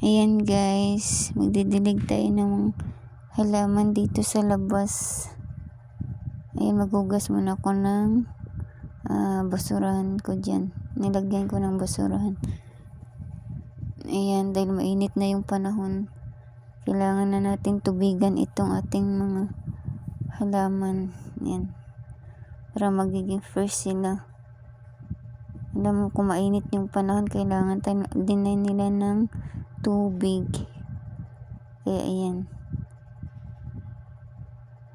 Ayan guys, magdidilig tayo ng halaman dito sa labas. Ayan, maghugas muna ako ng basurahan ko dyan. Nilagyan ko ng basurahan. Ayan, dahil mainit na yung panahon, kailangan na natin tubigan itong ating mga halaman. Ayan, para magiging fresh sila. Alam mo, kung mainit yung panahon, kailangan din na nila ng tubig. Kaya ayan,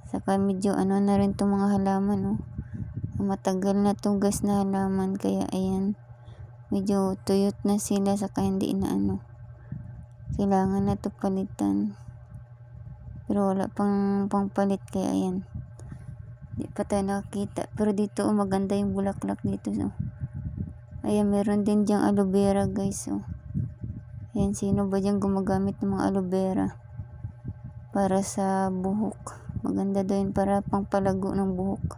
saka medyo na rin itong mga halaman, matagal na tugas na halaman, kaya ayan, medyo tuyot na sila, saka hindi na kailangan na ito palitan, pero wala pang palit, kaya ayan, hindi pa tayo nakakita. Pero dito maganda yung bulaklak dito. Ayan, meron din dyang aloe vera guys. Ayan, sino ba dyan gumagamit ng mga aloe vera para sa buhok? Maganda daw yun para pangpalago ng buhok.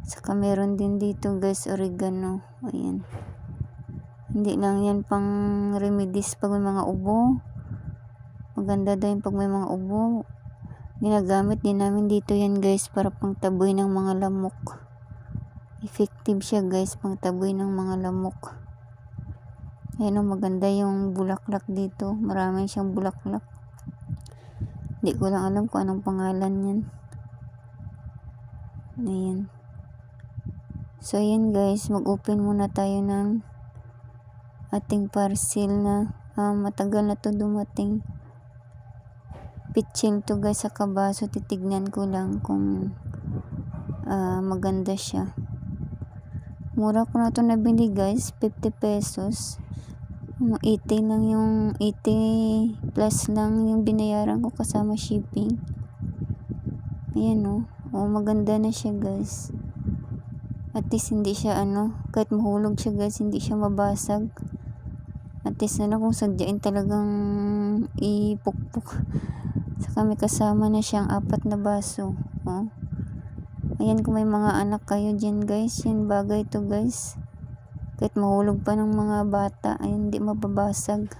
Saka meron din dito guys, oregano. Ayan, hindi lang yan pang remedies pag may mga ubo. Maganda daw yun pag may mga ubo. Ginagamit din namin dito yan guys, para pangtaboy ng mga lamok. Effective siya guys, pangtaboy ng mga lamok. Ayan, maganda yung bulaklak dito. Marami siyang bulaklak. Hindi ko lang alam kung anong pangalan yan. Ayan. So ayan guys, mag-open muna tayo ng ating parcel na matagal na to dumating. Pitchil to guys sa kabaso. Titignan ko lang kung maganda siya. Mura ko na to nabili guys, 50 pesos. 80 lang yung 80 plus lang yung binayaran ko kasama shipping. Ayan maganda na siya guys. At least hindi siya kahit mahulog siya guys, hindi siya mabasag. At least kung sadyain talagang ipukpok. Saka may kasama na siyang 4 na baso. Ayan, kung may mga anak kayo dyan guys, yan bagay to guys. Kahit mahulog pa ng mga bata, ayan, hindi mababasag.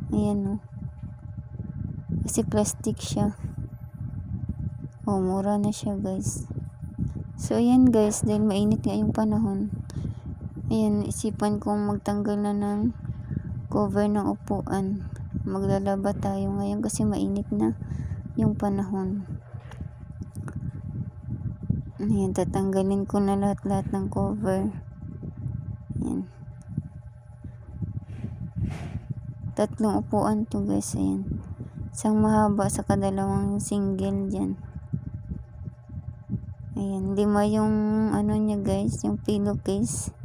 Ayan kasi plastic siya. Mura na siya guys. So ayan guys, dahil mainit nga yung panahon, ayan, isipan kong magtanggal na ng cover ng upuan. Maglalaba tayo ngayon kasi mainit na yung panahon. Ayan, tatanggalin ko na lahat ng cover. Ayan, 3 upuan to guys. Ayan, isang mahaba sa kadalawang single dyan. Ayan, 5 yung niya guys, yung pillowcase.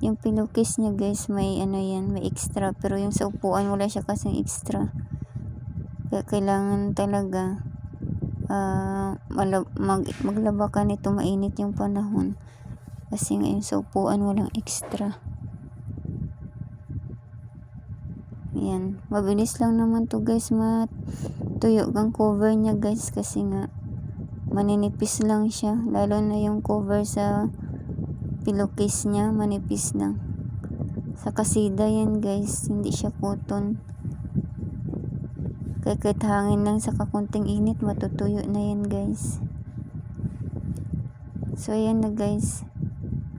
Yung pillowcase niya guys, may yan, may extra. Pero yung sa upuan, wala siya kasing extra. Kaya kailangan talaga maglaba ka nito, mainit yung panahon. Kasi ngayon sa upuan, walang extra. Ayan, mabilis lang naman to guys, matuyo ang cover niya guys. Kasi nga, maninipis lang siya. Lalo na yung cover sa pillowcase niya, manipis lang. Sa kasida yan guys, hindi siya cotton. Kaya kahit hangin lang sa kakunting init, matutuyo na yan guys. So ayan na guys,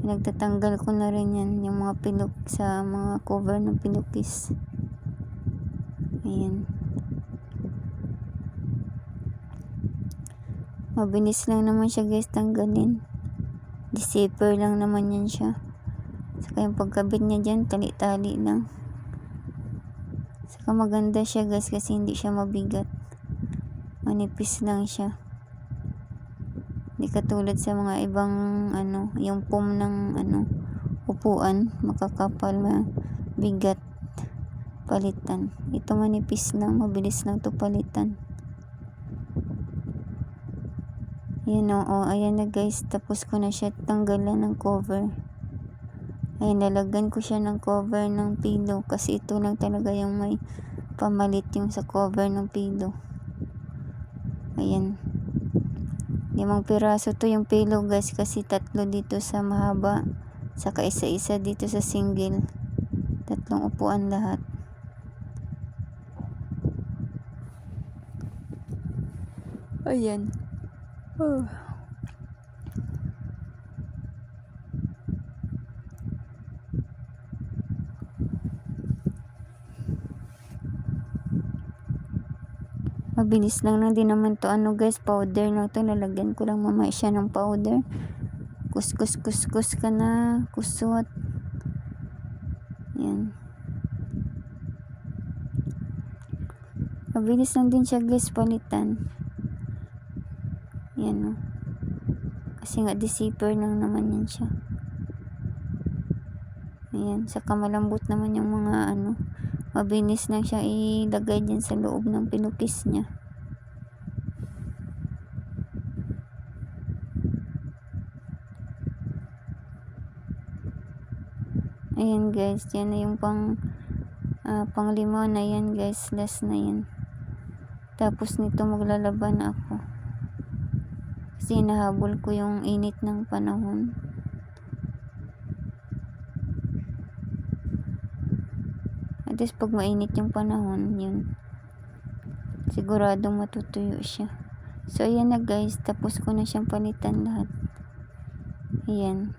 nagtatanggal ko na rin yan, yung mga pilok sa mga cover ng pillowcase. Ayan, mabilis lang naman siya guys tanggalin. Zipper lang naman yan siya. Saka yung pagkabit niya dyan, tali-tali lang. Saka maganda siya guys kasi hindi siya mabigat. Manipis lang siya. Hindi katulad sa mga ibang yung foam ng upuan, makakapal, mabigat palitan. Ito manipis lang, mabilis lang to palitan. Ayan ayan na guys, tapos ko na siya tanggalan ng cover. Ayan, nalagyan ko siya ng cover ng pillow kasi ito lang talaga yung may pamalit, yung sa cover ng pillow. Ayan, 5 piraso to yung pillow guys, kasi 3 dito sa mahaba, saka isa-isa dito sa single. 3 upuan lahat. Ayan. Oh. Mabilis lang din naman to ano guys, powder lang to. Lalagyan ko lang mamaya siya ng powder. Kuskus ka na, kusot. Yan. Mabilis lang din siya guys palitan. Yan o. Kasi nga deceiver lang naman yan siya. Ayan. Saka malambot naman yung mga ano. Mabilis lang siya ilagay dyan sa loob ng pinukis niya. Ayan guys. Yan na yung panglima na yan guys. Last na yan. Tapos nito maglalaban na ako. Kasi nahabol ko yung init ng panahon. At least pag mainit yung panahon, yun. Siguradong matutuyo siya. So ayan na guys. Tapos ko na siyang palitan lahat. Ayan.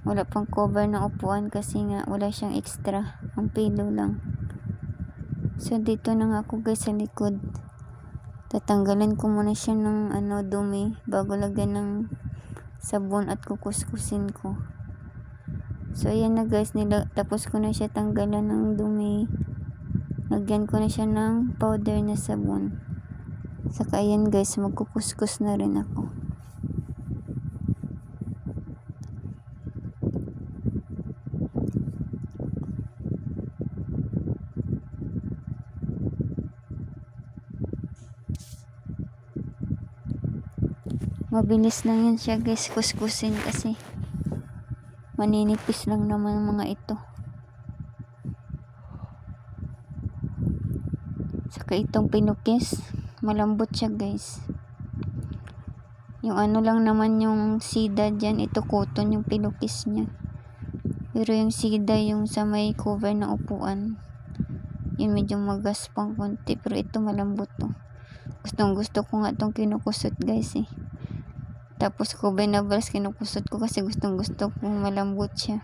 Wala pang cover ng upuan kasi nga wala siyang extra. Ang pilo lang. So dito na nga ako guys sa likod. Tatanggalan ko muna siya ng dumi bago lagyan ng sabon at kukuskusin ko. So ayan na guys, tapos ko na siya tanggalan ng dumi. Lagyan ko na siya ng powder na sabon. Saka ayan guys, magkukuskus na rin ako. Mabilis lang yan siya guys, kuskusin kasi maninipis lang naman mga ito. Saka itong pinukis, malambot siya guys. Yung lang naman yung sida dyan, ito cotton yung pinukis niya. Pero yung sida yung sa may cover ng upuan, yun medyo magaspang konti, pero ito malambot to. Gusto ko nga itong kinukusot guys eh. Tapos ko binabras kinukusot ko kasi gusto ko malambot siya.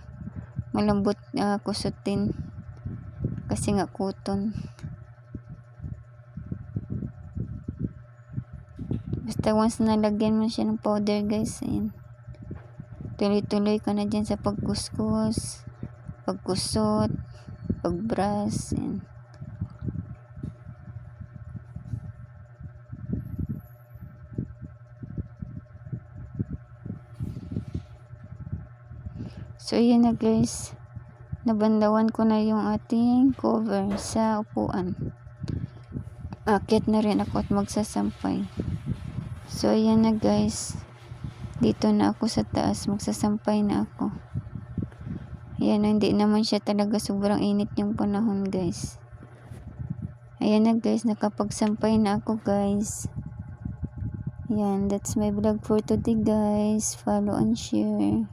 Malambot kusutin. Kasi nga cotton. Basta once nalagyan mo siya ng powder guys, ayan. Tuloy-tuloy ka na dyan sa pagkuskus, pagkusot, pagbrush, ayan. So ayan na guys, nabandawan ko na yung ating cover sa upuan. Akyat na rin ako at magsasampay. So ayan na guys, dito na ako sa taas, magsasampay na ako. Ayan, hindi naman siya talaga sobrang init yung panahon guys. Ayan na guys, nakapagsampay na ako guys. Ayan, that's my vlog for today guys. Follow and share.